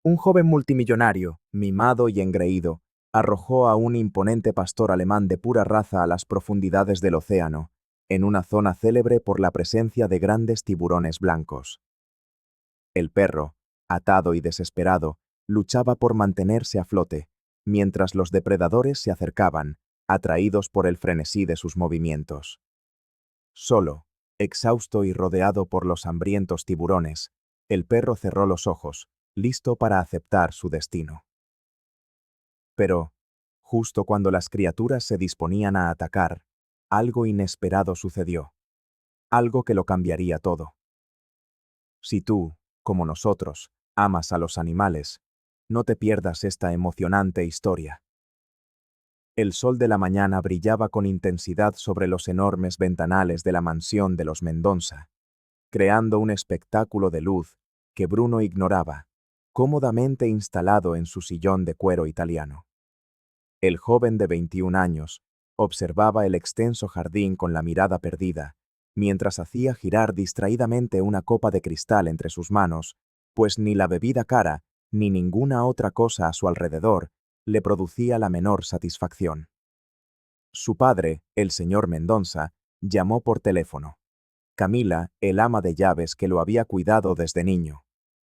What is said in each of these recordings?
Un joven multimillonario, mimado y engreído, arrojó a un imponente pastor alemán de pura raza a las profundidades del océano, en una zona célebre por la presencia de grandes tiburones blancos. El perro, atado y desesperado, luchaba por mantenerse a flote, mientras los depredadores se acercaban, atraídos por el frenesí de sus movimientos. Solo, exhausto y rodeado por los hambrientos tiburones, el perro cerró los ojos, listo para aceptar su destino. Pero, justo cuando las criaturas se disponían a atacar, algo inesperado sucedió. Algo que lo cambiaría todo. Si tú, como nosotros, amas a los animales, no te pierdas esta emocionante historia. El sol de la mañana brillaba con intensidad sobre los enormes ventanales de la mansión de los Mendonça, creando un espectáculo de luz que Bruno ignoraba, cómodamente instalado en su sillón de cuero italiano. El joven de 21 años observaba el extenso jardín con la mirada perdida, mientras hacía girar distraídamente una copa de cristal entre sus manos, pues ni la bebida cara ni ninguna otra cosa a su alrededor le producía la menor satisfacción. Su padre, el señor Mendonça, llamó por teléfono. Camila, el ama de llaves que lo había cuidado desde niño,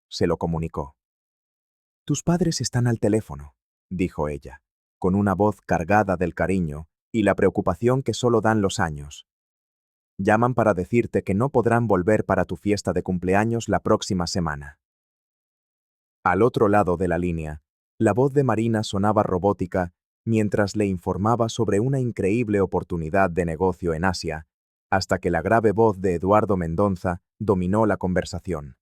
se lo comunicó. «Tus padres están al teléfono», dijo ella, con una voz cargada del cariño y la preocupación que solo dan los años. «Llaman para decirte que no podrán volver para tu fiesta de cumpleaños la próxima semana». Al otro lado de la línea, la voz de Marina sonaba robótica mientras le informaba sobre una increíble oportunidad de negocio en Asia, hasta que la grave voz de Eduardo Mendonça dominó la conversación.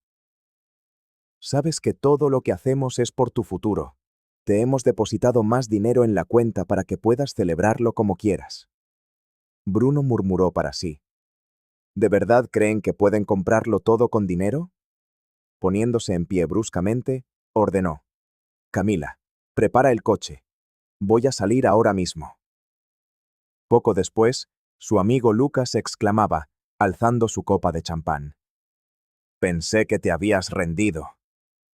«Sabes que todo lo que hacemos es por tu futuro. Te hemos depositado más dinero en la cuenta para que puedas celebrarlo como quieras». Bruno murmuró para sí. ¿De verdad creen que pueden comprarlo todo con dinero? Poniéndose en pie bruscamente, ordenó. «Camila, prepara el coche. Voy a salir ahora mismo». Poco después, su amigo Lucas exclamaba, alzando su copa de champán. «Pensé que te habías rendido.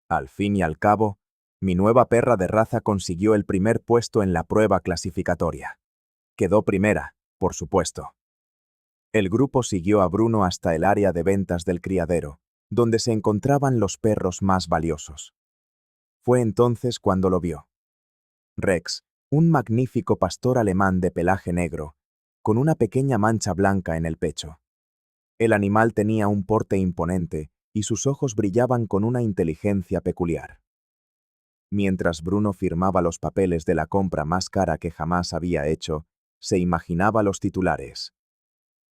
Al fin y al cabo, mi nueva perra de raza consiguió el primer puesto en la prueba clasificatoria. Quedó primera, por supuesto». El grupo siguió a Bruno hasta el área de ventas del criadero, donde se encontraban los perros más valiosos. Fue entonces cuando lo vio. Rex, un magnífico pastor alemán de pelaje negro, con una pequeña mancha blanca en el pecho. El animal tenía un porte imponente y sus ojos brillaban con una inteligencia peculiar. Mientras Bruno firmaba los papeles de la compra más cara que jamás había hecho, se imaginaba los titulares.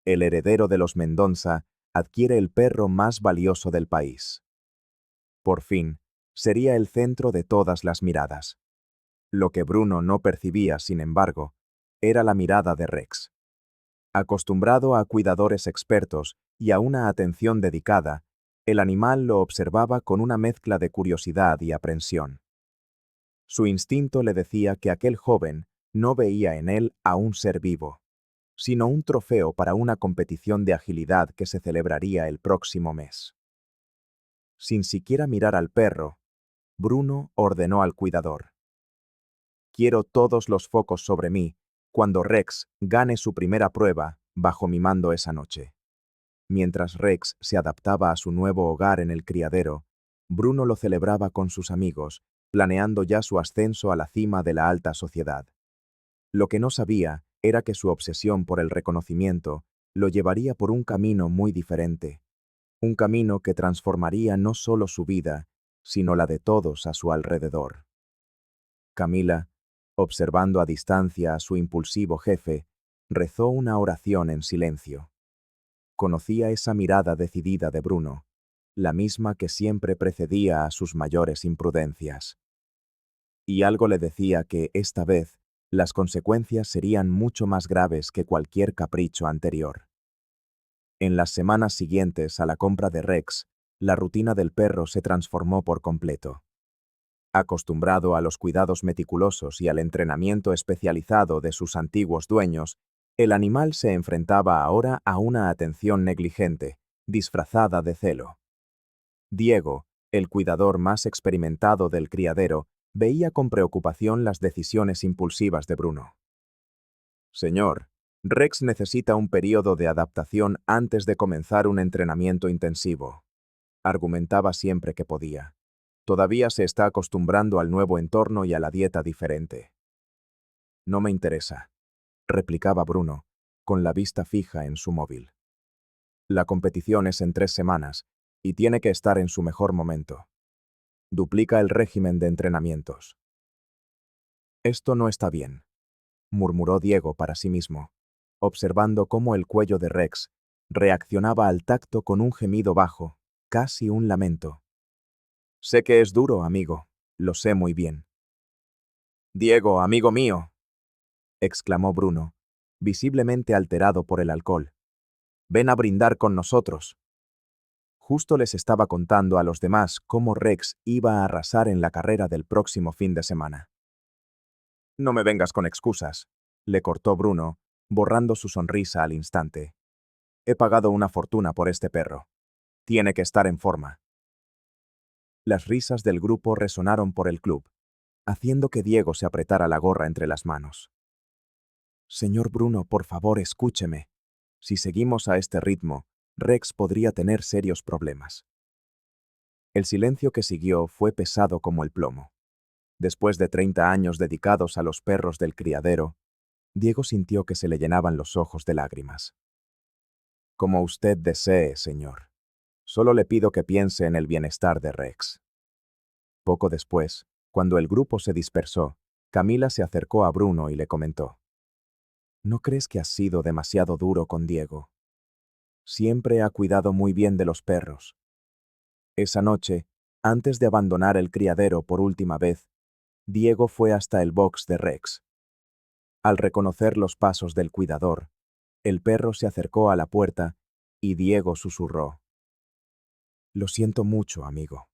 El heredero de los Mendonça adquiere el perro más valioso del país. Por fin, sería el centro de todas las miradas. Lo que Bruno no percibía, sin embargo, era la mirada de Rex. Acostumbrado a cuidadores expertos y a una atención dedicada, el animal lo observaba con una mezcla de curiosidad y aprensión. Su instinto le decía que aquel joven no veía en él a un ser vivo, sino un trofeo para una competición de agilidad que se celebraría el próximo mes. Sin siquiera mirar al perro, Bruno ordenó al cuidador. «Quiero todos los focos sobre mí cuando Rex gane su primera prueba bajo mi mando esa noche». Mientras Rex se adaptaba a su nuevo hogar en el criadero, Bruno lo celebraba con sus amigos, planeando ya su ascenso a la cima de la alta sociedad. Lo que no sabía era que su obsesión por el reconocimiento lo llevaría por un camino muy diferente, un camino que transformaría no solo su vida, sino la de todos a su alrededor. Camila, observando a distancia a su impulsivo jefe, rezó una oración en silencio. Conocía esa mirada decidida de Bruno, la misma que siempre precedía a sus mayores imprudencias. Y algo le decía que, esta vez, las consecuencias serían mucho más graves que cualquier capricho anterior. En las semanas siguientes a la compra de Rex, la rutina del perro se transformó por completo. Acostumbrado a los cuidados meticulosos y al entrenamiento especializado de sus antiguos dueños, el animal se enfrentaba ahora a una atención negligente, disfrazada de celo. Diego, El cuidador más experimentado del criadero veía con preocupación las decisiones impulsivas de Bruno. Señor, Rex necesita un periodo de adaptación antes de comenzar un entrenamiento intensivo, argumentaba siempre que podía. Todavía se está acostumbrando al nuevo entorno y a la dieta diferente. No me interesa, replicaba Bruno, con la vista fija en su móvil. La competición es en 3 semanas y tiene que estar en su mejor momento. Duplica el régimen de entrenamientos. Esto no está bien, murmuró Diego para sí mismo, observando cómo el cuello de Rex reaccionaba al tacto con un gemido bajo, casi un lamento. Sé que es duro, amigo, lo sé muy bien. Diego, amigo mío, exclamó Bruno, visiblemente alterado por el alcohol. Ven a brindar con nosotros. Justo les estaba contando a los demás cómo Rex iba a arrasar en la carrera del próximo fin de semana. No me vengas con excusas, le cortó Bruno, borrando su sonrisa al instante. He pagado una fortuna por este perro. Tiene que estar en forma. Las risas del grupo resonaron por el club, haciendo que Diego se apretara la gorra entre las manos. Señor Bruno, por favor, escúcheme. Si seguimos a este ritmo, Rex podría tener serios problemas. El silencio que siguió fue pesado como el plomo. Después de 30 años dedicados a los perros del criadero, Diego sintió que se le llenaban los ojos de lágrimas. Como usted desee, señor. Solo le pido que piense en el bienestar de Rex. Poco después, cuando el grupo se dispersó, Camila se acercó a Bruno y le comentó. ¿No crees que has sido demasiado duro con Diego? Siempre ha cuidado muy bien de los perros. Esa noche, antes de abandonar el criadero por última vez, Diego fue hasta el box de Rex. Al reconocer los pasos del cuidador, el perro se acercó a la puerta y Diego susurró. Lo siento mucho, amigo,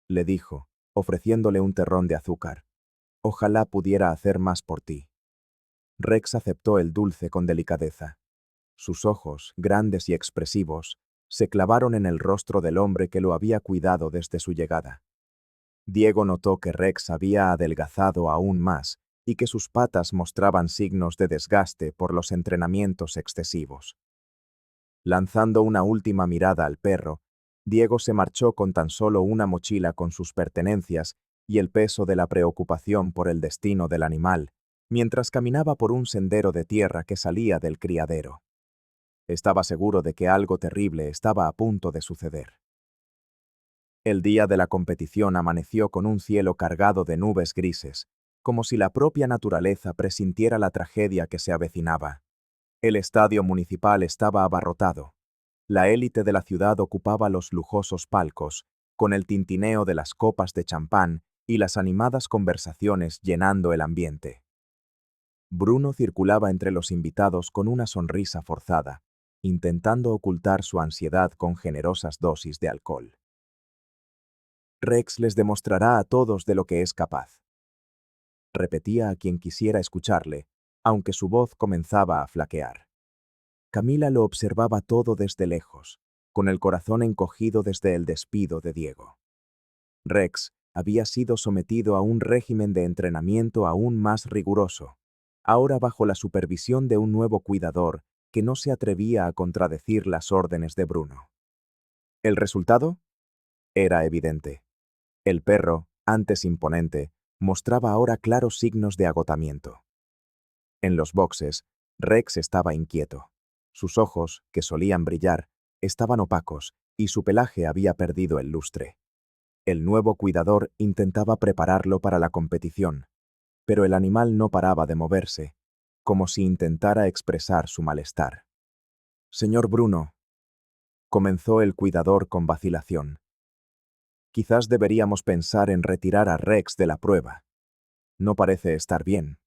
le dijo, ofreciéndole un terrón de azúcar. Ojalá pudiera hacer más por ti. Rex aceptó el dulce con delicadeza. Sus ojos, grandes y expresivos, se clavaron en el rostro del hombre que lo había cuidado desde su llegada. Diego notó que Rex había adelgazado aún más y que sus patas mostraban signos de desgaste por los entrenamientos excesivos. Lanzando una última mirada al perro, Diego se marchó con tan solo una mochila con sus pertenencias y el peso de la preocupación por el destino del animal, mientras caminaba por un sendero de tierra que salía del criadero. Estaba seguro de que algo terrible estaba a punto de suceder. El día de la competición amaneció con un cielo cargado de nubes grises, como si la propia naturaleza presintiera la tragedia que se avecinaba. El estadio municipal estaba abarrotado. La élite de la ciudad ocupaba los lujosos palcos, con el tintineo de las copas de champán y las animadas conversaciones llenando el ambiente. Bruno circulaba entre los invitados con una sonrisa forzada, intentando ocultar su ansiedad con generosas dosis de alcohol. Rex les demostrará a todos de lo que es capaz. Repetía a quien quisiera escucharle, aunque su voz comenzaba a flaquear. Camila lo observaba todo desde lejos, con el corazón encogido desde el despido de Diego. Rex había sido sometido a un régimen de entrenamiento aún más riguroso, ahora bajo la supervisión de un nuevo cuidador que no se atrevía a contradecir las órdenes de Bruno. ¿El resultado? Era evidente. El perro, antes imponente, mostraba ahora claros signos de agotamiento. En los boxes, Rex estaba inquieto. Sus ojos, que solían brillar, estaban opacos y su pelaje había perdido el lustre. El nuevo cuidador intentaba prepararlo para la competición, pero el animal no paraba de moverse, como si intentara expresar su malestar. Señor Bruno, comenzó el cuidador con vacilación. Quizás deberíamos pensar en retirar a Rex de la prueba. No parece estar bien.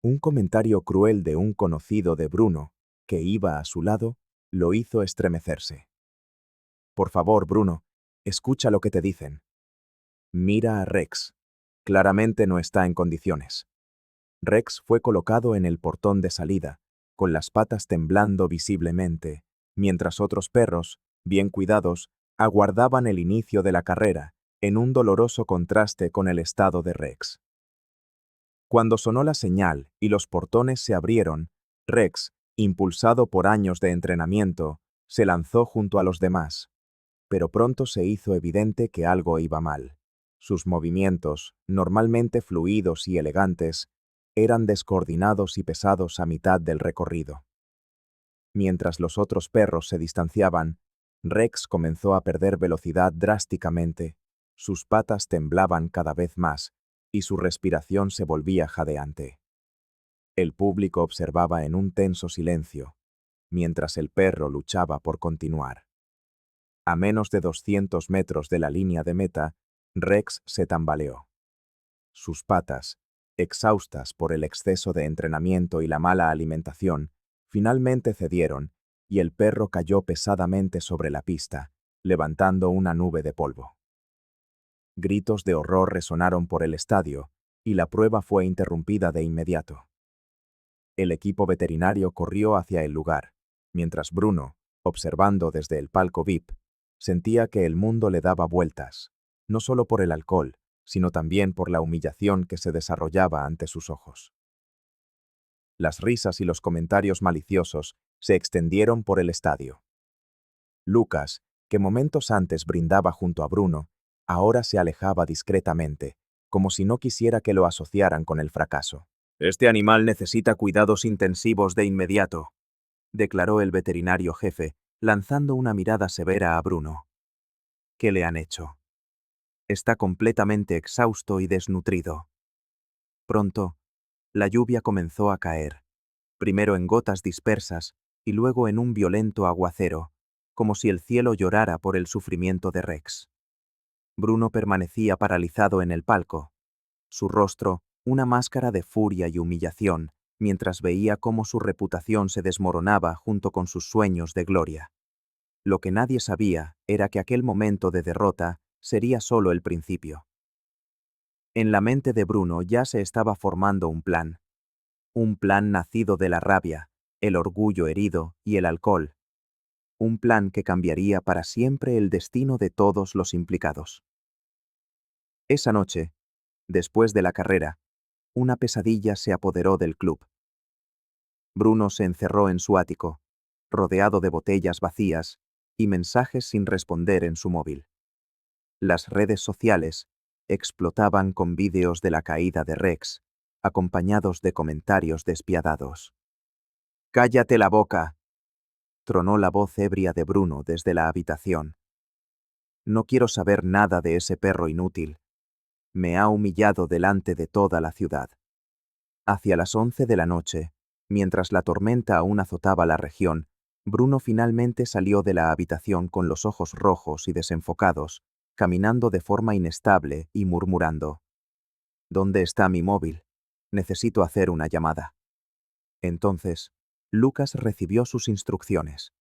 Un comentario cruel de un conocido de Bruno, que iba a su lado, lo hizo estremecerse. Por favor, Bruno, escucha lo que te dicen. Mira a Rex. Claramente no está en condiciones. Rex fue colocado en el portón de salida, con las patas temblando visiblemente, mientras otros perros, bien cuidados, aguardaban el inicio de la carrera en un doloroso contraste con el estado de Rex. Cuando sonó la señal y los portones se abrieron, Rex, impulsado por años de entrenamiento, se lanzó junto a los demás. Pero pronto se hizo evidente que algo iba mal. Sus movimientos, normalmente fluidos y elegantes, eran descoordinados y pesados a mitad del recorrido. Mientras los otros perros se distanciaban, Rex comenzó a perder velocidad drásticamente, sus patas temblaban cada vez más, y su respiración se volvía jadeante. El público observaba en un tenso silencio, mientras el perro luchaba por continuar. A menos de 200 metros de la línea de meta, Rex se tambaleó. Sus patas, exhaustas por el exceso de entrenamiento y la mala alimentación, finalmente cedieron, y el perro cayó pesadamente sobre la pista, levantando una nube de polvo. Gritos de horror resonaron por el estadio, y la prueba fue interrumpida de inmediato. El equipo veterinario corrió hacia el lugar, mientras Bruno, observando desde el palco VIP, sentía que el mundo le daba vueltas, no solo por el alcohol, sino también por la humillación que se desarrollaba ante sus ojos. Las risas y los comentarios maliciosos se extendieron por el estadio. Lucas, que momentos antes brindaba junto a Bruno, ahora se alejaba discretamente, como si no quisiera que lo asociaran con el fracaso. «Este animal necesita cuidados intensivos de inmediato», declaró el veterinario jefe, lanzando una mirada severa a Bruno. «¿Qué le han hecho? Está completamente exhausto y desnutrido». Pronto, la lluvia comenzó a caer, primero en gotas dispersas y luego en un violento aguacero, como si el cielo llorara por el sufrimiento de Rex. Bruno permanecía paralizado en el palco, su rostro una máscara de furia y humillación, mientras veía cómo su reputación se desmoronaba junto con sus sueños de gloria. Lo que nadie sabía era que aquel momento de derrota sería solo el principio. En la mente de Bruno ya se estaba formando un plan nacido de la rabia, el orgullo herido y el alcohol. Un plan que cambiaría para siempre el destino de todos los implicados. Esa noche, después de la carrera, una pesadilla se apoderó del club. Bruno se encerró en su ático, rodeado de botellas vacías y mensajes sin responder en su móvil. Las redes sociales explotaban con vídeos de la caída de Rex, acompañados de comentarios despiadados. «¡Cállate la boca!», tronó la voz ebria de Bruno desde la habitación. «No quiero saber nada de ese perro inútil. Me ha humillado delante de toda la ciudad». Hacia las 11 de la noche, mientras la tormenta aún azotaba la región, Bruno finalmente salió de la habitación con los ojos rojos y desenfocados, caminando de forma inestable y murmurando: «¿Dónde está mi móvil? Necesito hacer una llamada». Entonces, Lucas recibió sus instrucciones.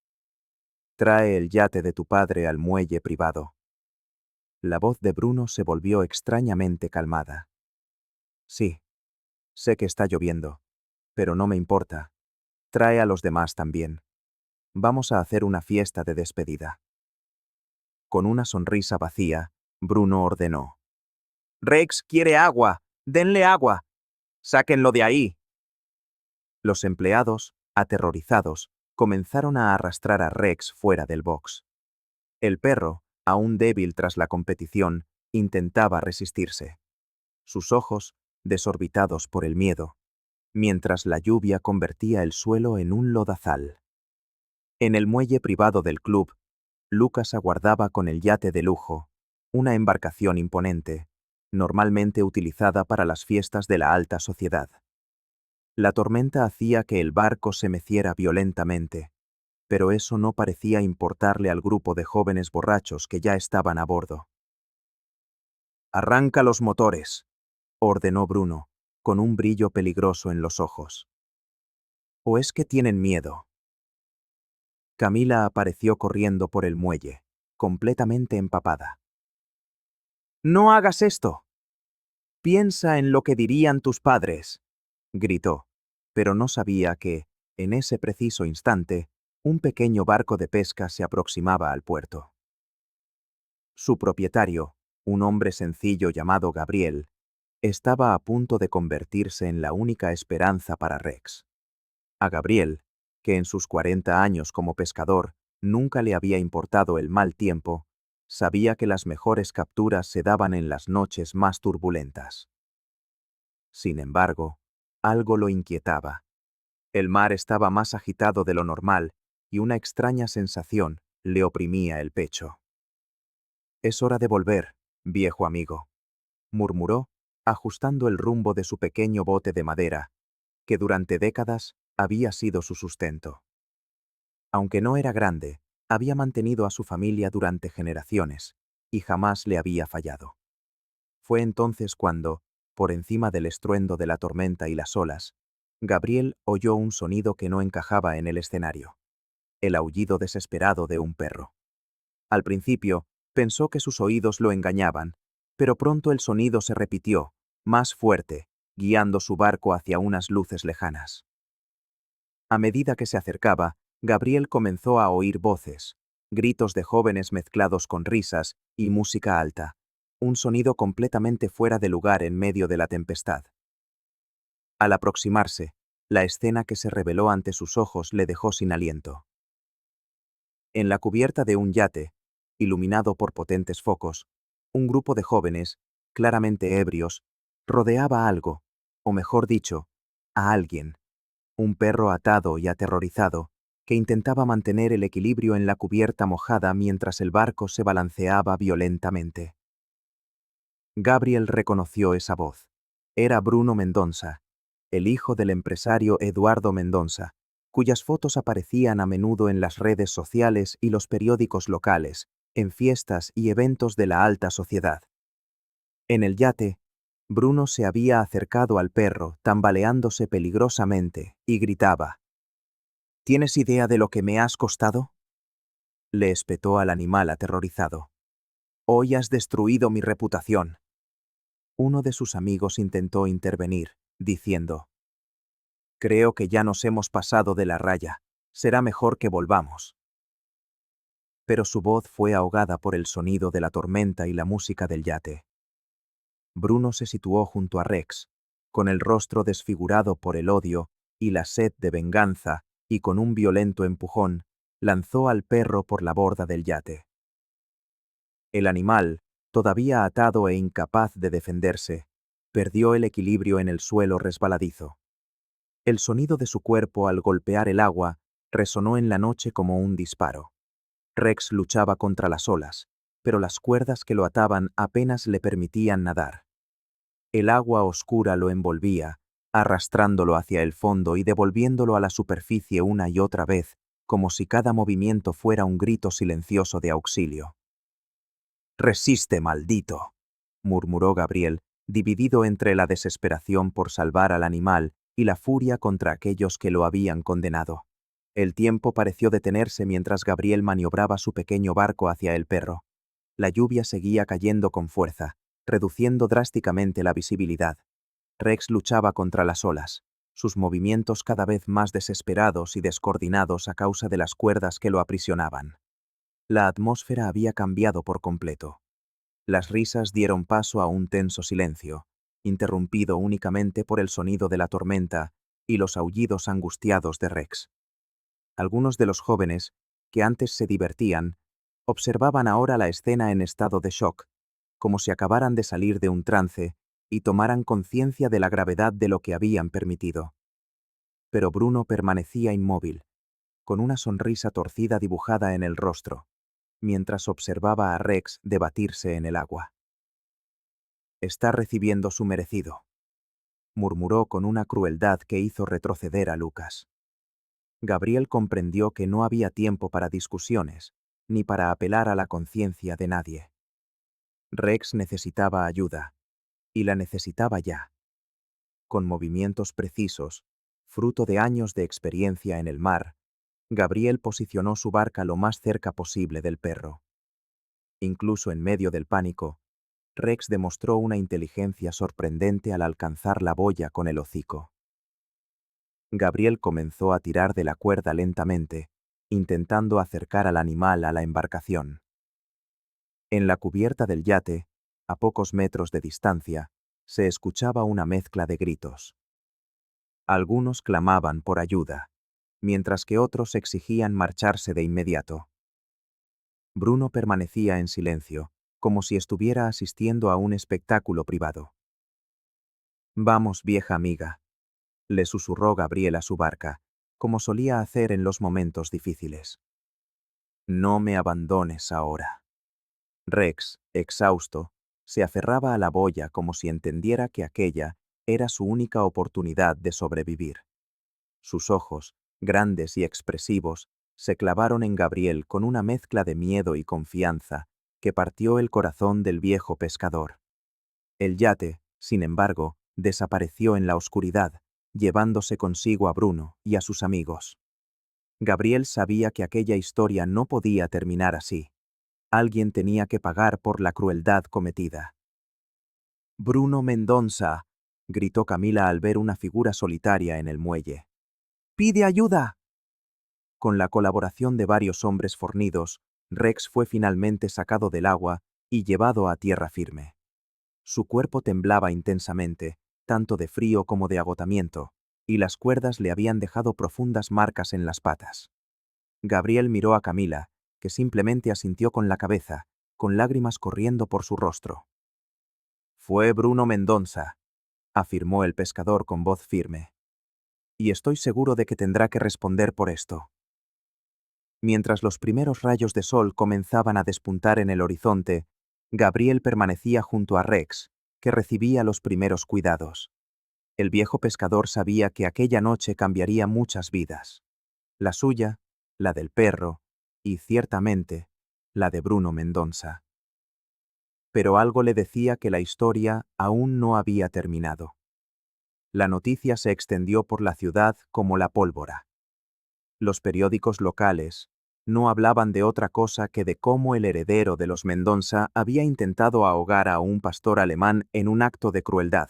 «Trae el yate de tu padre al muelle privado». La voz de Bruno se volvió extrañamente calmada. «Sí, sé que está lloviendo, pero no me importa. Trae a los demás también. Vamos a hacer una fiesta de despedida». Con una sonrisa vacía, Bruno ordenó: «Rex quiere agua. Denle agua. Sáquenlo de ahí». Los empleados, aterrorizados, comenzaron a arrastrar a Rex fuera del box. El perro, aún débil tras la competición, intentaba resistirse. Sus ojos, desorbitados por el miedo, mientras la lluvia convertía el suelo en un lodazal. En el muelle privado del club, Lucas aguardaba con el yate de lujo, una embarcación imponente, normalmente utilizada para las fiestas de la alta sociedad. La tormenta hacía que el barco se meciera violentamente, pero eso no parecía importarle al grupo de jóvenes borrachos que ya estaban a bordo. «Arranca los motores», ordenó Bruno, con un brillo peligroso en los ojos. «¿O es que tienen miedo?». Camila apareció corriendo por el muelle, completamente empapada. «¡No hagas esto! Piensa en lo que dirían tus padres», gritó, pero no sabía que, en ese preciso instante, un pequeño barco de pesca se aproximaba al puerto. Su propietario, un hombre sencillo llamado Gabriel, estaba a punto de convertirse en la única esperanza para Rex. A Gabriel, que en sus 40 años como pescador nunca le había importado el mal tiempo, sabía que las mejores capturas se daban en las noches más turbulentas. Sin embargo, algo lo inquietaba. El mar estaba más agitado de lo normal y una extraña sensación le oprimía el pecho. «Es hora de volver, viejo amigo», murmuró, ajustando el rumbo de su pequeño bote de madera, que durante décadas había sido su sustento. Aunque no era grande, había mantenido a su familia durante generaciones y jamás le había fallado. Fue entonces cuando, por encima del estruendo de la tormenta y las olas, Gabriel oyó un sonido que no encajaba en el escenario: el aullido desesperado de un perro. Al principio, pensó que sus oídos lo engañaban, pero pronto el sonido se repitió, más fuerte, guiando su barco hacia unas luces lejanas. A medida que se acercaba, Gabriel comenzó a oír voces, gritos de jóvenes mezclados con risas y música alta, un sonido completamente fuera de lugar en medio de la tempestad. Al aproximarse, la escena que se reveló ante sus ojos le dejó sin aliento. En la cubierta de un yate, iluminado por potentes focos, un grupo de jóvenes, claramente ebrios, rodeaba algo, o mejor dicho, a alguien, un perro atado y aterrorizado, que intentaba mantener el equilibrio en la cubierta mojada mientras el barco se balanceaba violentamente. Gabriel reconoció esa voz. Era Bruno Mendonça, el hijo del empresario Eduardo Mendonça, cuyas fotos aparecían a menudo en las redes sociales y los periódicos locales, en fiestas y eventos de la alta sociedad. En el yate, Bruno se había acercado al perro, tambaleándose peligrosamente, y gritaba: «¿Tienes idea de lo que me has costado?», le espetó al animal aterrorizado. «Hoy has destruido mi reputación». Uno de sus amigos intentó intervenir, diciendo: «Creo que ya nos hemos pasado de la raya. Será mejor que volvamos». Pero su voz fue ahogada por el sonido de la tormenta y la música del yate. Bruno se situó junto a Rex, con el rostro desfigurado por el odio y la sed de venganza, y con un violento empujón, lanzó al perro por la borda del yate. El animal, todavía atado e incapaz de defenderse, perdió el equilibrio en el suelo resbaladizo. El sonido de su cuerpo al golpear el agua resonó en la noche como un disparo. Rex luchaba contra las olas, pero las cuerdas que lo ataban apenas le permitían nadar. El agua oscura lo envolvía, arrastrándolo hacia el fondo y devolviéndolo a la superficie una y otra vez, como si cada movimiento fuera un grito silencioso de auxilio. «Resiste, maldito», murmuró Gabriel, dividido entre la desesperación por salvar al animal y la furia contra aquellos que lo habían condenado. El tiempo pareció detenerse mientras Gabriel maniobraba su pequeño barco hacia el perro. La lluvia seguía cayendo con fuerza, reduciendo drásticamente la visibilidad. Rex luchaba contra las olas, sus movimientos cada vez más desesperados y descoordinados a causa de las cuerdas que lo aprisionaban. La atmósfera había cambiado por completo. Las risas dieron paso a un tenso silencio, interrumpido únicamente por el sonido de la tormenta y los aullidos angustiados de Rex. Algunos de los jóvenes, que antes se divertían, observaban ahora la escena en estado de shock, como si acabaran de salir de un trance y tomaran conciencia de la gravedad de lo que habían permitido. Pero Bruno permanecía inmóvil, con una sonrisa torcida dibujada en el rostro, mientras observaba a Rex debatirse en el agua. «Está recibiendo su merecido», murmuró con una crueldad que hizo retroceder a Lucas. Gabriel comprendió que no había tiempo para discusiones, ni para apelar a la conciencia de nadie. Rex necesitaba ayuda, y la necesitaba ya. Con movimientos precisos, fruto de años de experiencia en el mar, Gabriel posicionó su barca lo más cerca posible del perro. Incluso en medio del pánico, Rex demostró una inteligencia sorprendente al alcanzar la boya con el hocico. Gabriel comenzó a tirar de la cuerda lentamente, intentando acercar al animal a la embarcación. En la cubierta del yate, a pocos metros de distancia, se escuchaba una mezcla de gritos. Algunos clamaban por ayuda, mientras que otros exigían marcharse de inmediato. Bruno permanecía en silencio, como si estuviera asistiendo a un espectáculo privado. «Vamos, vieja amiga», le susurró Gabriel a su barca, como solía hacer en los momentos difíciles. «No me abandones ahora». Rex, exhausto, se aferraba a la boya como si entendiera que aquella era su única oportunidad de sobrevivir. Sus ojos, grandes y expresivos, se clavaron en Gabriel con una mezcla de miedo y confianza que partió el corazón del viejo pescador. El yate, sin embargo, desapareció en la oscuridad, llevándose consigo a Bruno y a sus amigos. Gabriel sabía que aquella historia no podía terminar así. Alguien tenía que pagar por la crueldad cometida. «Bruno Mendonça», gritó Camila al ver una figura solitaria en el muelle. «¡Pide ayuda!». Con la colaboración de varios hombres fornidos, Rex fue finalmente sacado del agua y llevado a tierra firme. Su cuerpo temblaba intensamente, tanto de frío como de agotamiento, y las cuerdas le habían dejado profundas marcas en las patas. Gabriel miró a Camila, que simplemente asintió con la cabeza, con lágrimas corriendo por su rostro. «Fue Bruno Mendonça», afirmó el pescador con voz firme. «Y estoy seguro de que tendrá que responder por esto». Mientras los primeros rayos de sol comenzaban a despuntar en el horizonte, Gabriel permanecía junto a Rex, que recibía los primeros cuidados. El viejo pescador sabía que aquella noche cambiaría muchas vidas. La suya, la del perro, y, ciertamente, la de Bruno Mendonça. Pero algo le decía que la historia aún no había terminado. La noticia se extendió por la ciudad como la pólvora. Los periódicos locales no hablaban de otra cosa que de cómo el heredero de los Mendonça había intentado ahogar a un pastor alemán en un acto de crueldad,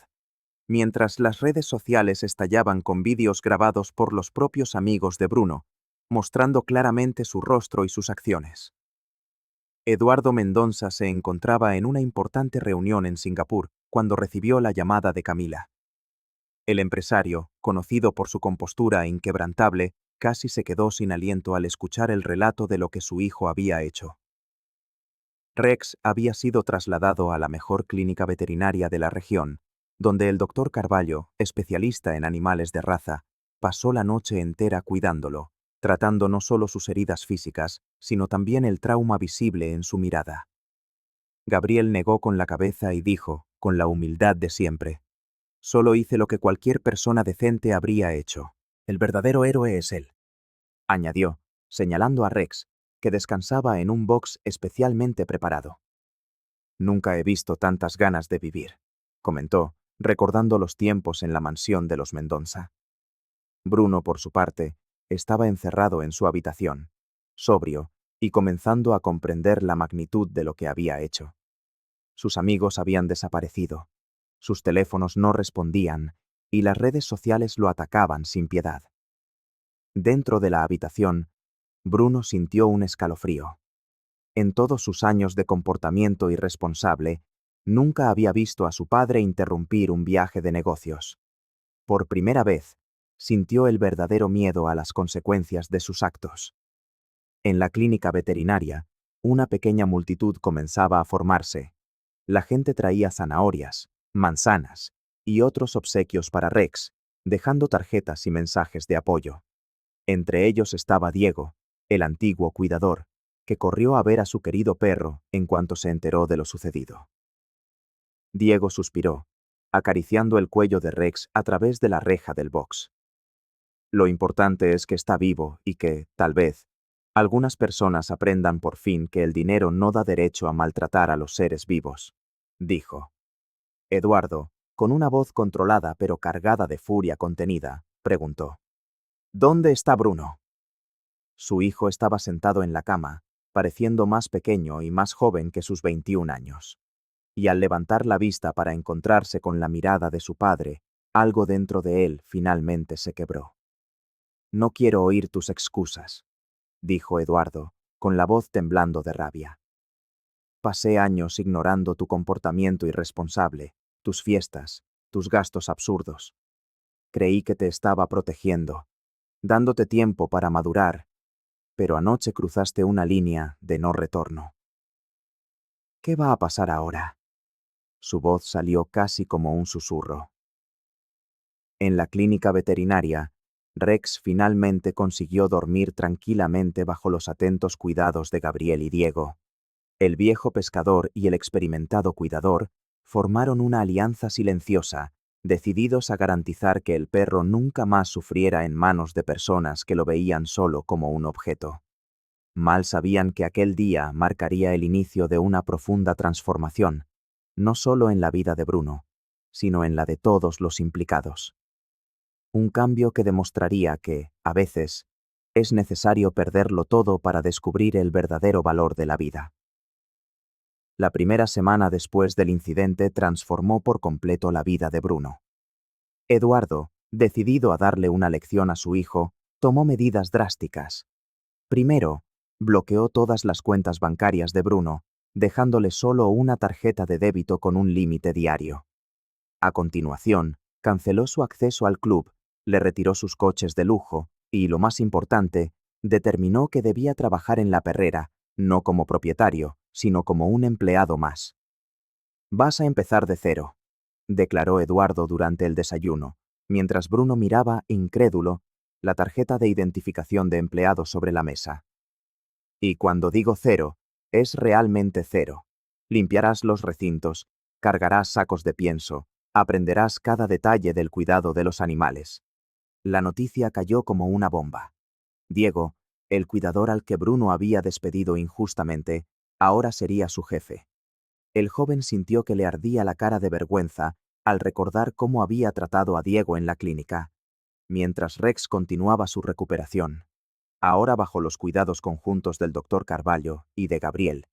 mientras las redes sociales estallaban con vídeos grabados por los propios amigos de Bruno, mostrando claramente su rostro y sus acciones. Eduardo Mendonça se encontraba en una importante reunión en Singapur cuando recibió la llamada de Camila. El empresario, conocido por su compostura inquebrantable, casi se quedó sin aliento al escuchar el relato de lo que su hijo había hecho. Rex había sido trasladado a la mejor clínica veterinaria de la región, donde el doctor Carvalho, especialista en animales de raza, pasó la noche entera cuidándolo, tratando no solo sus heridas físicas, sino también el trauma visible en su mirada. Gabriel negó con la cabeza y dijo, con la humildad de siempre: «Solo hice lo que cualquier persona decente habría hecho. El verdadero héroe es él», añadió, señalando a Rex, que descansaba en un box especialmente preparado. «Nunca he visto tantas ganas de vivir», comentó, recordando los tiempos en la mansión de los Mendonça. Bruno, por su parte, estaba encerrado en su habitación, sobrio y comenzando a comprender la magnitud de lo que había hecho. Sus amigos habían desaparecido, sus teléfonos no respondían y las redes sociales lo atacaban sin piedad. Dentro de la habitación, Bruno sintió un escalofrío. En todos sus años de comportamiento irresponsable, nunca había visto a su padre interrumpir un viaje de negocios. Por primera vez, sintió el verdadero miedo a las consecuencias de sus actos. En la clínica veterinaria, una pequeña multitud comenzaba a formarse. La gente traía zanahorias, manzanas y otros obsequios para Rex, dejando tarjetas y mensajes de apoyo. Entre ellos estaba Diego, el antiguo cuidador, que corrió a ver a su querido perro en cuanto se enteró de lo sucedido. Diego suspiró, acariciando el cuello de Rex a través de la reja del box. «Lo importante es que está vivo y que, tal vez, algunas personas aprendan por fin que el dinero no da derecho a maltratar a los seres vivos», dijo. Eduardo, con una voz controlada pero cargada de furia contenida, preguntó: «¿Dónde está Bruno?». Su hijo estaba sentado en la cama, pareciendo más pequeño y más joven que sus 21 años. Y al levantar la vista para encontrarse con la mirada de su padre, algo dentro de él finalmente se quebró. «No quiero oír tus excusas», dijo Eduardo, con la voz temblando de rabia. Pasé años ignorando tu comportamiento irresponsable, tus fiestas, tus gastos absurdos. Creí que te estaba protegiendo, dándote tiempo para madurar, pero anoche cruzaste una línea de no retorno. ¿Qué va a pasar ahora? Su voz salió casi como un susurro. En la clínica veterinaria, Rex finalmente consiguió dormir tranquilamente bajo los atentos cuidados de Gabriel y Diego. El viejo pescador y el experimentado cuidador formaron una alianza silenciosa, decididos a garantizar que el perro nunca más sufriera en manos de personas que lo veían solo como un objeto. Mal sabían que aquel día marcaría el inicio de una profunda transformación, no solo en la vida de Bruno, sino en la de todos los implicados. Un cambio que demostraría que, a veces, es necesario perderlo todo para descubrir el verdadero valor de la vida. La primera semana después del incidente transformó por completo la vida de Bruno. Eduardo, decidido a darle una lección a su hijo, tomó medidas drásticas. Primero, bloqueó todas las cuentas bancarias de Bruno, dejándole solo una tarjeta de débito con un límite diario. A continuación, canceló su acceso al club, le retiró sus coches de lujo y, lo más importante, determinó que debía trabajar en la perrera, no como propietario, sino como un empleado más. «Vas a empezar de cero», declaró Eduardo durante el desayuno, mientras Bruno miraba, incrédulo, la tarjeta de identificación de empleado sobre la mesa. «Y cuando digo cero, es realmente cero. Limpiarás los recintos, cargarás sacos de pienso, aprenderás cada detalle del cuidado de los animales». La noticia cayó como una bomba. Diego, el cuidador al que Bruno había despedido injustamente, ahora sería su jefe. El joven sintió que le ardía la cara de vergüenza al recordar cómo había tratado a Diego en la clínica, mientras Rex continuaba su recuperación, ahora bajo los cuidados conjuntos del doctor Carvalho y de Gabriel,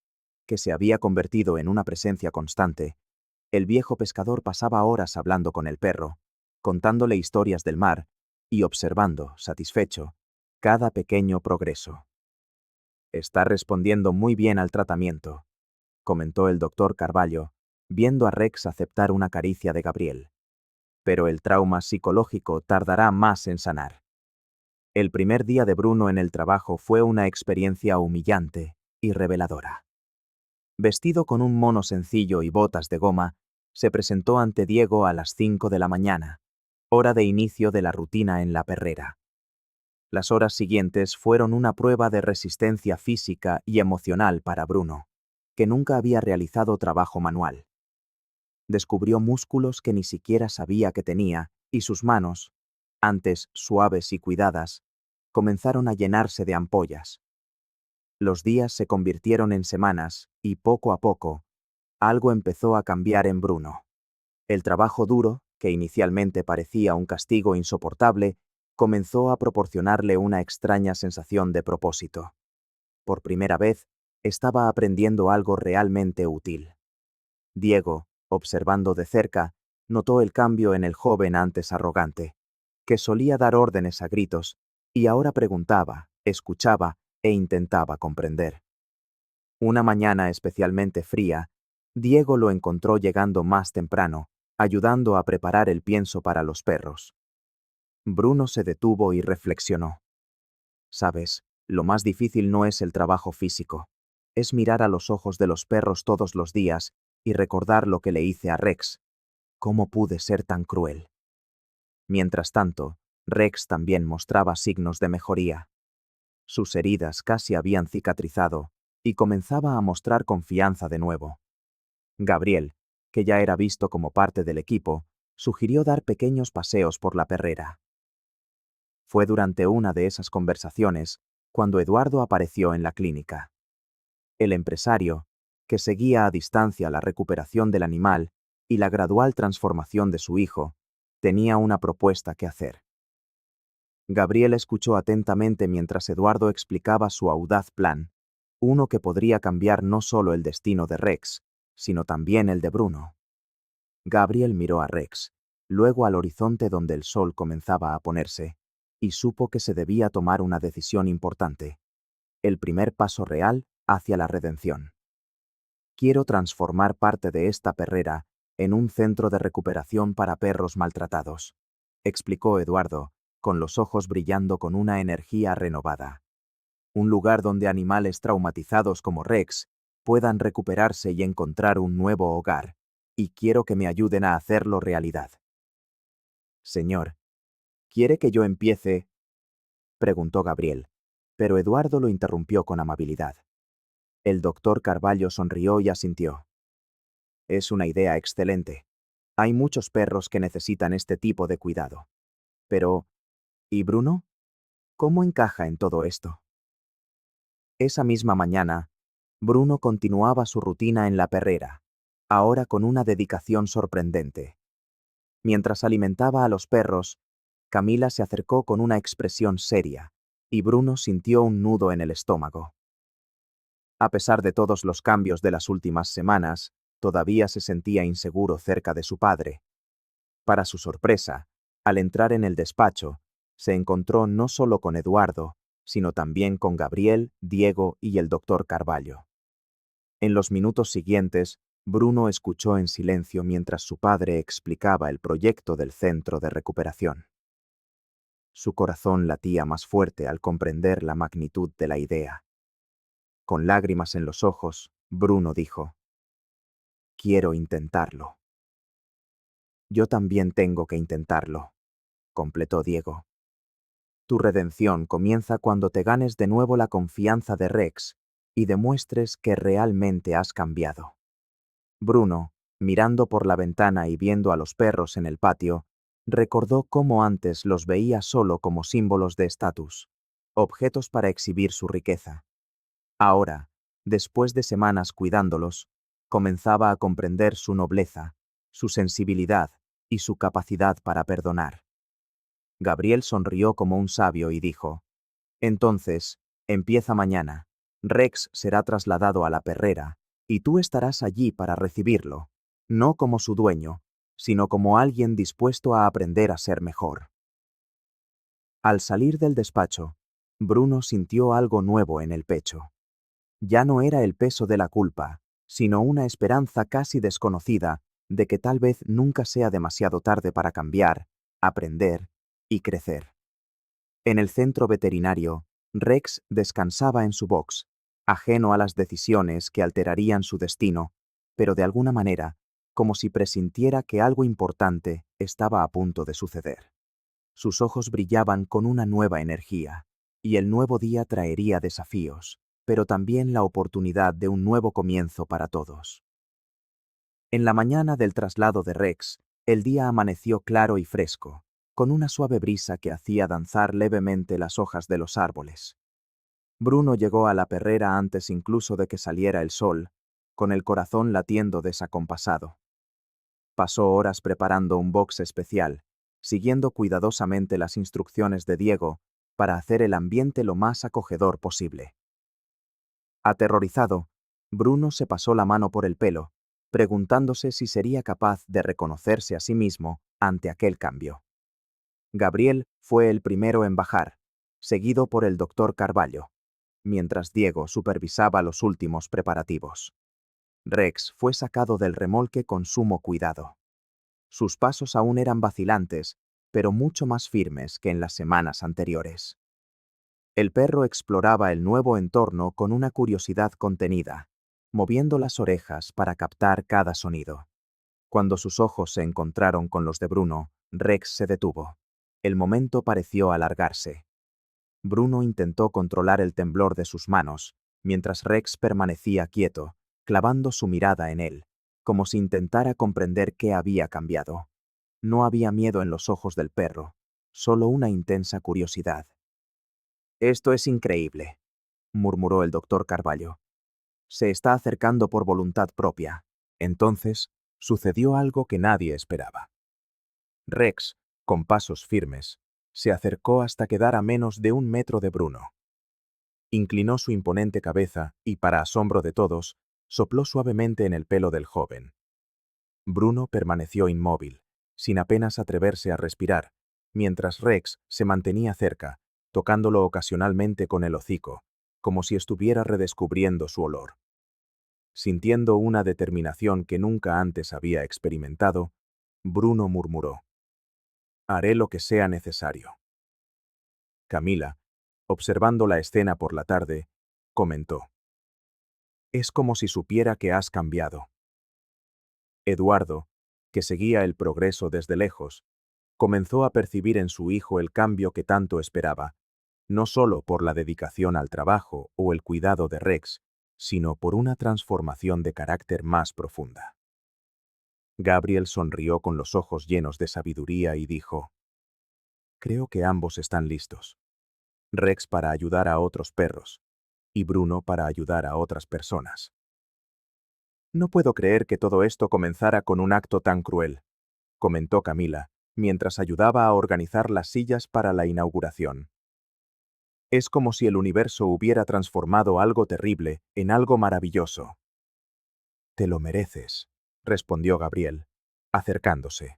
que se había convertido en una presencia constante. El viejo pescador pasaba horas hablando con el perro, contándole historias del mar y observando, satisfecho, cada pequeño progreso. «Está respondiendo muy bien al tratamiento», comentó el doctor Carvalho, viendo a Rex aceptar una caricia de Gabriel. «Pero el trauma psicológico tardará más en sanar». El primer día de Bruno en el trabajo fue una experiencia humillante y reveladora. Vestido con un mono sencillo y botas de goma, se presentó ante Diego a las 5 de la mañana, hora de inicio de la rutina en la perrera. Las horas siguientes fueron una prueba de resistencia física y emocional para Bruno, que nunca había realizado trabajo manual. Descubrió músculos que ni siquiera sabía que tenía, y sus manos, antes suaves y cuidadas, comenzaron a llenarse de ampollas. Los días se convirtieron en semanas, y poco a poco, algo empezó a cambiar en Bruno. El trabajo duro, que inicialmente parecía un castigo insoportable, comenzó a proporcionarle una extraña sensación de propósito. Por primera vez, estaba aprendiendo algo realmente útil. Diego, observando de cerca, notó el cambio en el joven antes arrogante, que solía dar órdenes a gritos, y ahora preguntaba, escuchaba e intentaba comprender. Una mañana especialmente fría, Diego lo encontró llegando más temprano, ayudando a preparar el pienso para los perros. Bruno se detuvo y reflexionó. «Sabes, lo más difícil no es el trabajo físico, es mirar a los ojos de los perros todos los días y recordar lo que le hice a Rex. ¿Cómo pude ser tan cruel?». Mientras tanto, Rex también mostraba signos de mejoría. Sus heridas casi habían cicatrizado y comenzaba a mostrar confianza de nuevo. Gabriel, que ya era visto como parte del equipo, sugirió dar pequeños paseos por la perrera. Fue durante una de esas conversaciones cuando Eduardo apareció en la clínica. El empresario, que seguía a distancia la recuperación del animal y la gradual transformación de su hijo, tenía una propuesta que hacer. Gabriel escuchó atentamente mientras Eduardo explicaba su audaz plan, uno que podría cambiar no solo el destino de Rex, sino también el de Bruno. Gabriel miró a Rex, luego al horizonte donde el sol comenzaba a ponerse, y supo que se debía tomar una decisión importante, el primer paso real hacia la redención. Quiero transformar parte de esta perrera en un centro de recuperación para perros maltratados, explicó Eduardo, con los ojos brillando con una energía renovada. Un lugar donde animales traumatizados como Rex puedan recuperarse y encontrar un nuevo hogar, y quiero que me ayuden a hacerlo realidad. Señor, ¿quiere que yo empiece? Preguntó Gabriel, pero Eduardo lo interrumpió con amabilidad. El doctor Carvalho sonrió y asintió. Es una idea excelente. Hay muchos perros que necesitan este tipo de cuidado. Pero, ¿y Bruno? ¿Cómo encaja en todo esto? Esa misma mañana, Bruno continuaba su rutina en la perrera, ahora con una dedicación sorprendente. Mientras alimentaba a los perros, Camila se acercó con una expresión seria, y Bruno sintió un nudo en el estómago. A pesar de todos los cambios de las últimas semanas, todavía se sentía inseguro cerca de su padre. Para su sorpresa, al entrar en el despacho, se encontró no solo con Eduardo, sino también con Gabriel, Diego y el doctor Carvalho. En los minutos siguientes, Bruno escuchó en silencio mientras su padre explicaba el proyecto del centro de recuperación. Su corazón latía más fuerte al comprender la magnitud de la idea. Con lágrimas en los ojos, Bruno dijo: «Quiero intentarlo». «Yo también tengo que intentarlo», completó Diego. Tu redención comienza cuando te ganes de nuevo la confianza de Rex y demuestres que realmente has cambiado. Bruno, mirando por la ventana y viendo a los perros en el patio, recordó cómo antes los veía solo como símbolos de estatus, objetos para exhibir su riqueza. Ahora, después de semanas cuidándolos, comenzaba a comprender su nobleza, su sensibilidad y su capacidad para perdonar. Gabriel sonrió como un sabio y dijo: «Entonces, empieza mañana. Rex será trasladado a la perrera, y tú estarás allí para recibirlo, no como su dueño, sino como alguien dispuesto a aprender a ser mejor». Al salir del despacho, Bruno sintió algo nuevo en el pecho. Ya no era el peso de la culpa, sino una esperanza casi desconocida de que tal vez nunca sea demasiado tarde para cambiar, aprender y crecer. En el centro veterinario, Rex descansaba en su box, ajeno a las decisiones que alterarían su destino, pero de alguna manera, como si presintiera que algo importante estaba a punto de suceder. Sus ojos brillaban con una nueva energía, y el nuevo día traería desafíos, pero también la oportunidad de un nuevo comienzo para todos. En la mañana del traslado de Rex, el día amaneció claro y fresco, con una suave brisa que hacía danzar levemente las hojas de los árboles. Bruno llegó a la perrera antes incluso de que saliera el sol, con el corazón latiendo desacompasado. Pasó horas preparando un box especial, siguiendo cuidadosamente las instrucciones de Diego para hacer el ambiente lo más acogedor posible. Aterrorizado, Bruno se pasó la mano por el pelo, preguntándose si sería capaz de reconocerse a sí mismo ante aquel cambio. Gabriel fue el primero en bajar, seguido por el doctor Carvalho, mientras Diego supervisaba los últimos preparativos. Rex fue sacado del remolque con sumo cuidado. Sus pasos aún eran vacilantes, pero mucho más firmes que en las semanas anteriores. El perro exploraba el nuevo entorno con una curiosidad contenida, moviendo las orejas para captar cada sonido. Cuando sus ojos se encontraron con los de Bruno, Rex se detuvo. El momento pareció alargarse. Bruno intentó controlar el temblor de sus manos, mientras Rex permanecía quieto, clavando su mirada en él, como si intentara comprender qué había cambiado. No había miedo en los ojos del perro, solo una intensa curiosidad. «Esto es increíble», murmuró el doctor Carvalho. «Se está acercando por voluntad propia». Entonces, sucedió algo que nadie esperaba. Rex, con pasos firmes, se acercó hasta quedar a menos de 1 metro de Bruno. Inclinó su imponente cabeza y, para asombro de todos, sopló suavemente en el pelo del joven. Bruno permaneció inmóvil, sin apenas atreverse a respirar, mientras Rex se mantenía cerca, tocándolo ocasionalmente con el hocico, como si estuviera redescubriendo su olor. Sintiendo una determinación que nunca antes había experimentado, Bruno murmuró: «Haré lo que sea necesario». Camila, observando la escena por la tarde, comentó: «Es como si supiera que has cambiado». Eduardo, que seguía el progreso desde lejos, comenzó a percibir en su hijo el cambio que tanto esperaba, no solo por la dedicación al trabajo o el cuidado de Rex, sino por una transformación de carácter más profunda. Gabriel sonrió con los ojos llenos de sabiduría y dijo: «Creo que ambos están listos. Rex para ayudar a otros perros, y Bruno para ayudar a otras personas». «No puedo creer que todo esto comenzara con un acto tan cruel», comentó Camila, mientras ayudaba a organizar las sillas para la inauguración. «Es como si el universo hubiera transformado algo terrible en algo maravilloso». «Te lo mereces», respondió Gabriel, acercándose.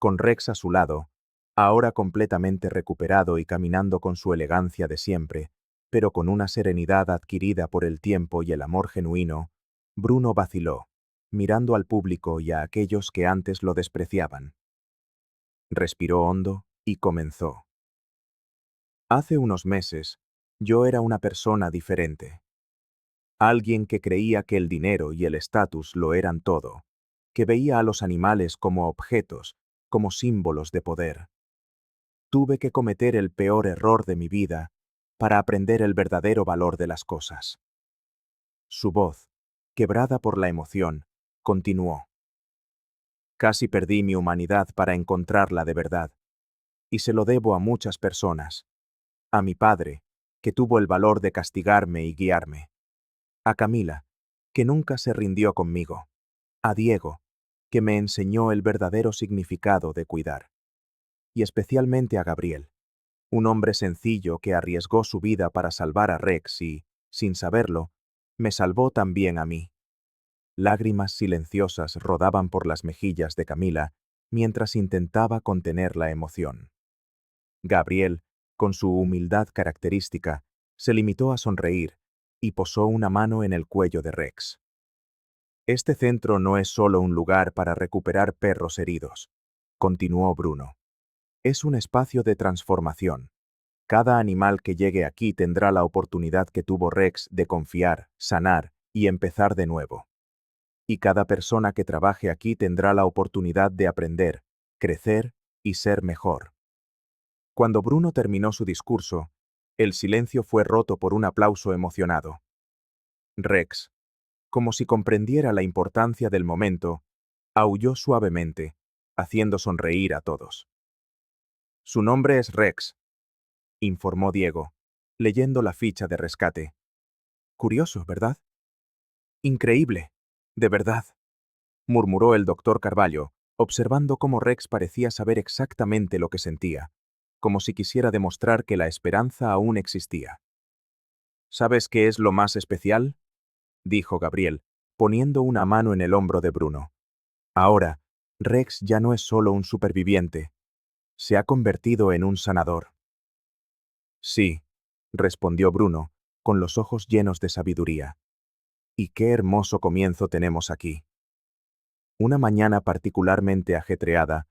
Con Rex a su lado, ahora completamente recuperado y caminando con su elegancia de siempre, pero con una serenidad adquirida por el tiempo y el amor genuino, Bruno vaciló, mirando al público y a aquellos que antes lo despreciaban. Respiró hondo y comenzó: «Hace unos meses, yo era una persona diferente. Alguien que creía que el dinero y el estatus lo eran todo, que veía a los animales como objetos, como símbolos de poder. Tuve que cometer el peor error de mi vida para aprender el verdadero valor de las cosas». Su voz, quebrada por la emoción, continuó: «Casi perdí mi humanidad para encontrarla de verdad, y se lo debo a muchas personas. A mi padre, que tuvo el valor de castigarme y guiarme. A Camila, que nunca se rindió conmigo. A Diego, que me enseñó el verdadero significado de cuidar. Y especialmente a Gabriel, un hombre sencillo que arriesgó su vida para salvar a Rex y, sin saberlo, me salvó también a mí». Lágrimas silenciosas rodaban por las mejillas de Camila mientras intentaba contener la emoción. Gabriel, con su humildad característica, se limitó a sonreír y posó una mano en el cuello de Rex. «Este centro no es solo un lugar para recuperar perros heridos», continuó Bruno. «Es un espacio de transformación. Cada animal que llegue aquí tendrá la oportunidad que tuvo Rex de confiar, sanar y empezar de nuevo. Y cada persona que trabaje aquí tendrá la oportunidad de aprender, crecer y ser mejor». Cuando Bruno terminó su discurso, el silencio fue roto por un aplauso emocionado. Rex, como si comprendiera la importancia del momento, aulló suavemente, haciendo sonreír a todos. «Su nombre es Rex», informó Diego, leyendo la ficha de rescate. «Curioso, ¿verdad?» «Increíble, de verdad», murmuró el doctor Carvalho, observando cómo Rex parecía saber exactamente lo que sentía, como si quisiera demostrar que la esperanza aún existía. «¿Sabes qué es lo más especial?», dijo Gabriel, poniendo una mano en el hombro de Bruno. «Ahora, Rex ya no es solo un superviviente. Se ha convertido en un sanador». «Sí», respondió Bruno, con los ojos llenos de sabiduría. «Y qué hermoso comienzo tenemos aquí». Una mañana particularmente ajetreada,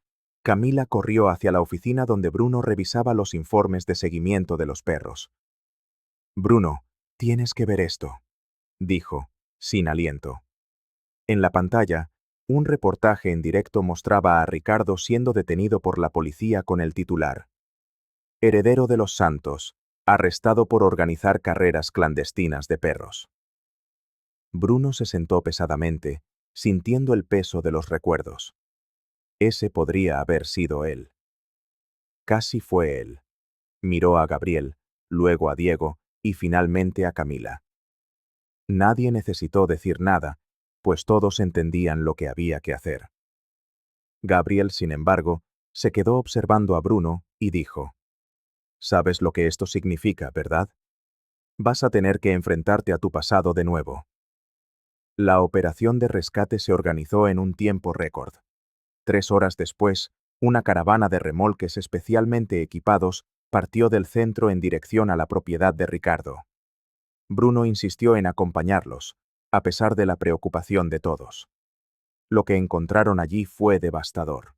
Camila corrió hacia la oficina donde Bruno revisaba los informes de seguimiento de los perros. «Bruno, tienes que ver esto», dijo, sin aliento. En la pantalla, un reportaje en directo mostraba a Ricardo siendo detenido por la policía con el titular: «Heredero de los Santos, arrestado por organizar carreras clandestinas de perros». Bruno se sentó pesadamente, sintiendo el peso de los recuerdos. Ese podría haber sido él. Casi fue él. Miró a Gabriel, luego a Diego y finalmente a Camila. Nadie necesitó decir nada, pues todos entendían lo que había que hacer. Gabriel, sin embargo, se quedó observando a Bruno y dijo: «Sabes lo que esto significa, ¿verdad? Vas a tener que enfrentarte a tu pasado de nuevo». La operación de rescate se organizó en un tiempo récord. 3 horas después, una caravana de remolques especialmente equipados partió del centro en dirección a la propiedad de Ricardo. Bruno insistió en acompañarlos, a pesar de la preocupación de todos. Lo que encontraron allí fue devastador.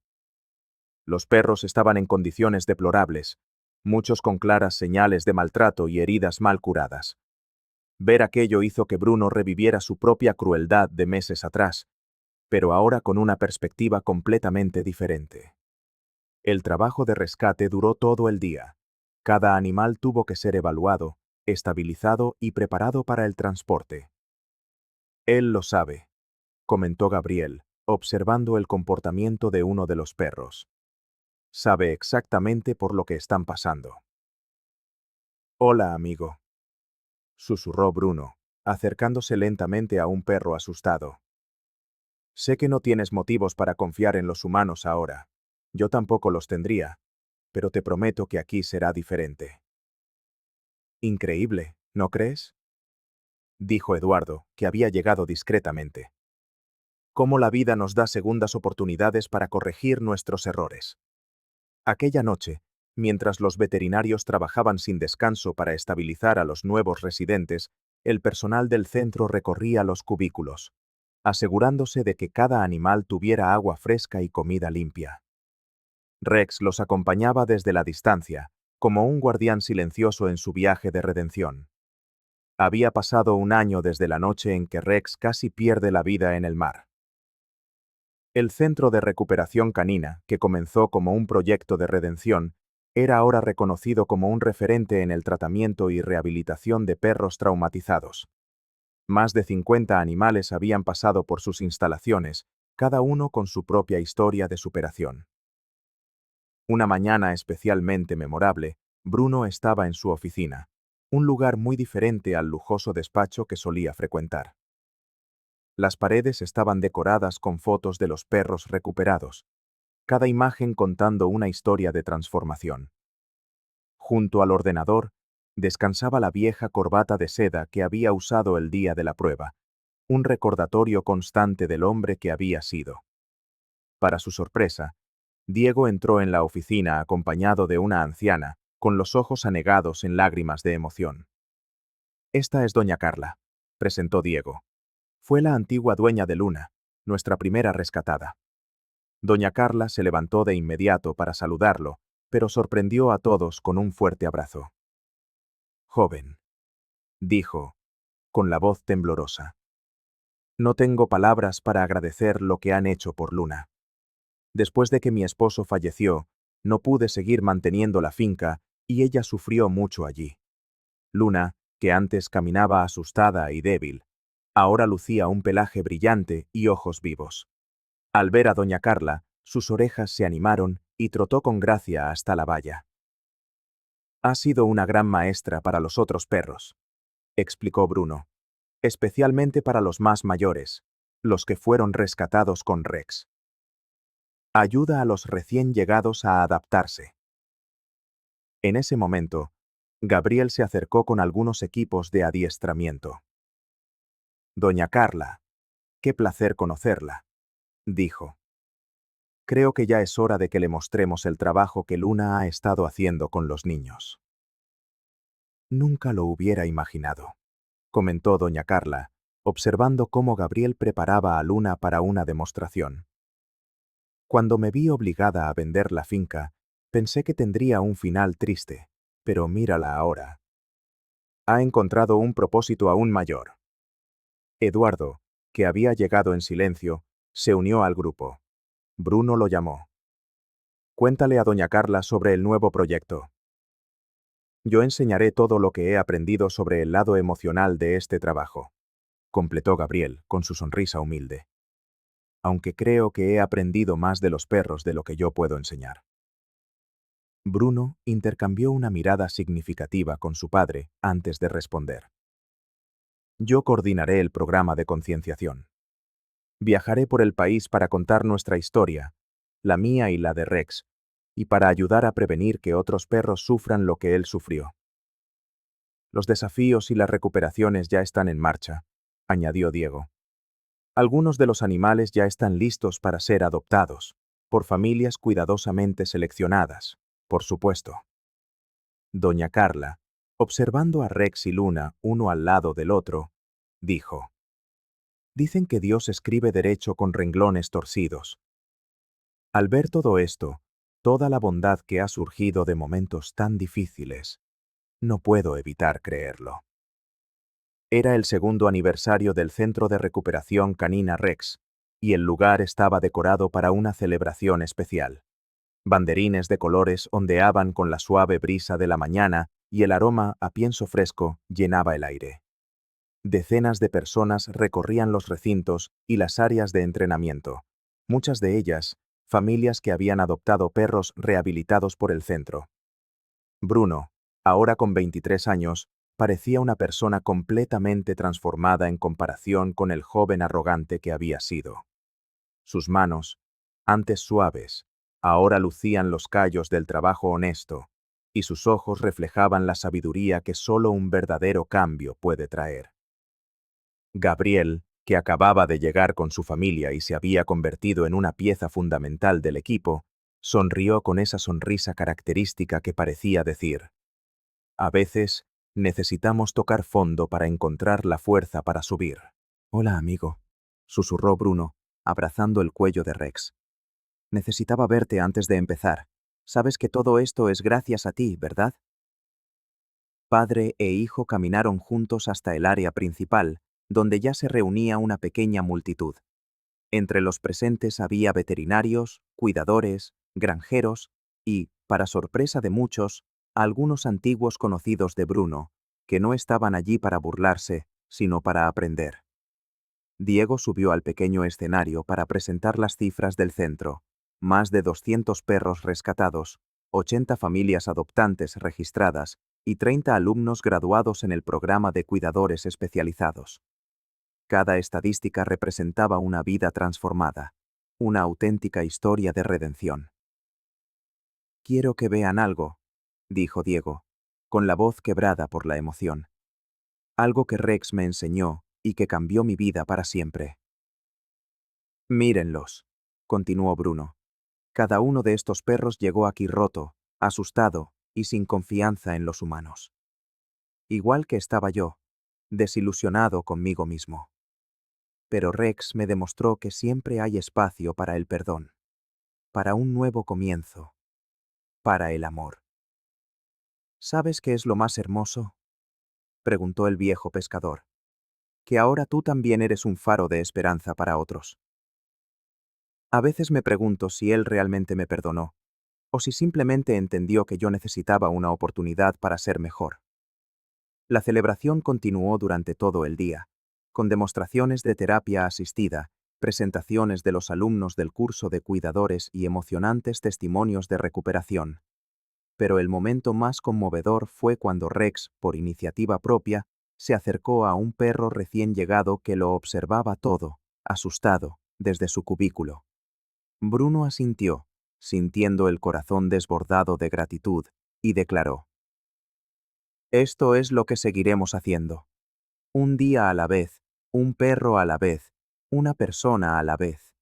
Los perros estaban en condiciones deplorables, muchos con claras señales de maltrato y heridas mal curadas. Ver aquello hizo que Bruno reviviera su propia crueldad de meses atrás, pero ahora con una perspectiva completamente diferente. El trabajo de rescate duró todo el día. Cada animal tuvo que ser evaluado, estabilizado y preparado para el transporte. Él lo sabe, comentó Gabriel, observando el comportamiento de uno de los perros. Sabe exactamente por lo que están pasando. Hola, amigo, susurró Bruno, acercándose lentamente a un perro asustado. Sé que no tienes motivos para confiar en los humanos ahora. Yo tampoco los tendría, pero te prometo que aquí será diferente. Increíble, ¿no crees? Dijo Eduardo, que había llegado discretamente. Cómo la vida nos da segundas oportunidades para corregir nuestros errores. Aquella noche, mientras los veterinarios trabajaban sin descanso para estabilizar a los nuevos residentes, el personal del centro recorría los cubículos, asegurándose de que cada animal tuviera agua fresca y comida limpia. Rex los acompañaba desde la distancia, como un guardián silencioso en su viaje de redención. Había pasado un año desde la noche en que Rex casi pierde la vida en el mar. El Centro de Recuperación Canina, que comenzó como un proyecto de redención, era ahora reconocido como un referente en el tratamiento y rehabilitación de perros traumatizados. Más de 50 animales habían pasado por sus instalaciones, cada uno con su propia historia de superación. Una mañana especialmente memorable, Bruno estaba en su oficina, un lugar muy diferente al lujoso despacho que solía frecuentar. Las paredes estaban decoradas con fotos de los perros recuperados, cada imagen contando una historia de transformación. Junto al ordenador, descansaba la vieja corbata de seda que había usado el día de la prueba, un recordatorio constante del hombre que había sido. Para su sorpresa, Diego entró en la oficina acompañado de una anciana, con los ojos anegados en lágrimas de emoción. Esta es doña Carla, presentó Diego. Fue la antigua dueña de Luna, nuestra primera rescatada. Doña Carla se levantó de inmediato para saludarlo, pero sorprendió a todos con un fuerte abrazo. Joven, dijo, con la voz temblorosa. No tengo palabras para agradecer lo que han hecho por Luna. Después de que mi esposo falleció, no pude seguir manteniendo la finca y ella sufrió mucho allí. Luna, que antes caminaba asustada y débil, ahora lucía un pelaje brillante y ojos vivos. Al ver a doña Carla, sus orejas se animaron y trotó con gracia hasta la valla. Ha sido una gran maestra para los otros perros, explicó Bruno, especialmente para los más mayores, los que fueron rescatados con Rex. Ayuda a los recién llegados a adaptarse. En ese momento, Gabriel se acercó con algunos equipos de adiestramiento. Doña Carla, qué placer conocerla, dijo. Creo que ya es hora de que le mostremos el trabajo que Luna ha estado haciendo con los niños. Nunca lo hubiera imaginado, comentó doña Carla, observando cómo Gabriel preparaba a Luna para una demostración. Cuando me vi obligada a vender la finca, pensé que tendría un final triste, pero mírala ahora. Ha encontrado un propósito aún mayor. Eduardo, que había llegado en silencio, se unió al grupo. Bruno lo llamó. Cuéntale a doña Carla sobre el nuevo proyecto. Yo enseñaré todo lo que he aprendido sobre el lado emocional de este trabajo, completó Gabriel con su sonrisa humilde. Aunque creo que he aprendido más de los perros de lo que yo puedo enseñar. Bruno intercambió una mirada significativa con su padre antes de responder. Yo coordinaré el programa de concienciación. Viajaré por el país para contar nuestra historia, la mía y la de Rex, y para ayudar a prevenir que otros perros sufran lo que él sufrió. Los desafíos y las recuperaciones ya están en marcha, añadió Diego. Algunos de los animales ya están listos para ser adoptados, por familias cuidadosamente seleccionadas, por supuesto. Doña Carla, observando a Rex y Luna uno al lado del otro, dijo, Dicen que Dios escribe derecho con renglones torcidos. Al ver todo esto, toda la bondad que ha surgido de momentos tan difíciles, no puedo evitar creerlo. Era el segundo aniversario del Centro de Recuperación Canina Rex, y el lugar estaba decorado para una celebración especial. Banderines de colores ondeaban con la suave brisa de la mañana y el aroma a pienso fresco llenaba el aire. Decenas de personas recorrían los recintos y las áreas de entrenamiento, muchas de ellas familias que habían adoptado perros rehabilitados por el centro. Bruno, ahora con 23 años, parecía una persona completamente transformada en comparación con el joven arrogante que había sido. Sus manos, antes suaves, ahora lucían los callos del trabajo honesto, y sus ojos reflejaban la sabiduría que solo un verdadero cambio puede traer. Gabriel, que acababa de llegar con su familia y se había convertido en una pieza fundamental del equipo, sonrió con esa sonrisa característica que parecía decir: a veces, necesitamos tocar fondo para encontrar la fuerza para subir. Hola, amigo, susurró Bruno, abrazando el cuello de Rex. Necesitaba verte antes de empezar. Sabes que todo esto es gracias a ti, ¿verdad? Padre e hijo caminaron juntos hasta el área principal, donde ya se reunía una pequeña multitud. Entre los presentes había veterinarios, cuidadores, granjeros y, para sorpresa de muchos, algunos antiguos conocidos de Bruno, que no estaban allí para burlarse, sino para aprender. Diego subió al pequeño escenario para presentar las cifras del centro: más de 200 perros rescatados, 80 familias adoptantes registradas y 30 alumnos graduados en el programa de cuidadores especializados. Cada estadística representaba una vida transformada, una auténtica historia de redención. Quiero que vean algo, dijo Diego, con la voz quebrada por la emoción. Algo que Rex me enseñó y que cambió mi vida para siempre. Mírenlos, continuó Bruno. Cada uno de estos perros llegó aquí roto, asustado y sin confianza en los humanos. Igual que estaba yo, desilusionado conmigo mismo. Pero Rex me demostró que siempre hay espacio para el perdón, para un nuevo comienzo, para el amor. ¿Sabes qué es lo más hermoso?, preguntó el viejo pescador. Que ahora tú también eres un faro de esperanza para otros. A veces me pregunto si él realmente me perdonó, o si simplemente entendió que yo necesitaba una oportunidad para ser mejor. La celebración continuó durante todo el día, con demostraciones de terapia asistida, presentaciones de los alumnos del curso de cuidadores y emocionantes testimonios de recuperación. Pero el momento más conmovedor fue cuando Rex, por iniciativa propia, se acercó a un perro recién llegado que lo observaba todo, asustado, desde su cubículo. Bruno asintió, sintiendo el corazón desbordado de gratitud, y declaró: esto es lo que seguiremos haciendo. Un día a la vez, un perro a la vez, una persona a la vez.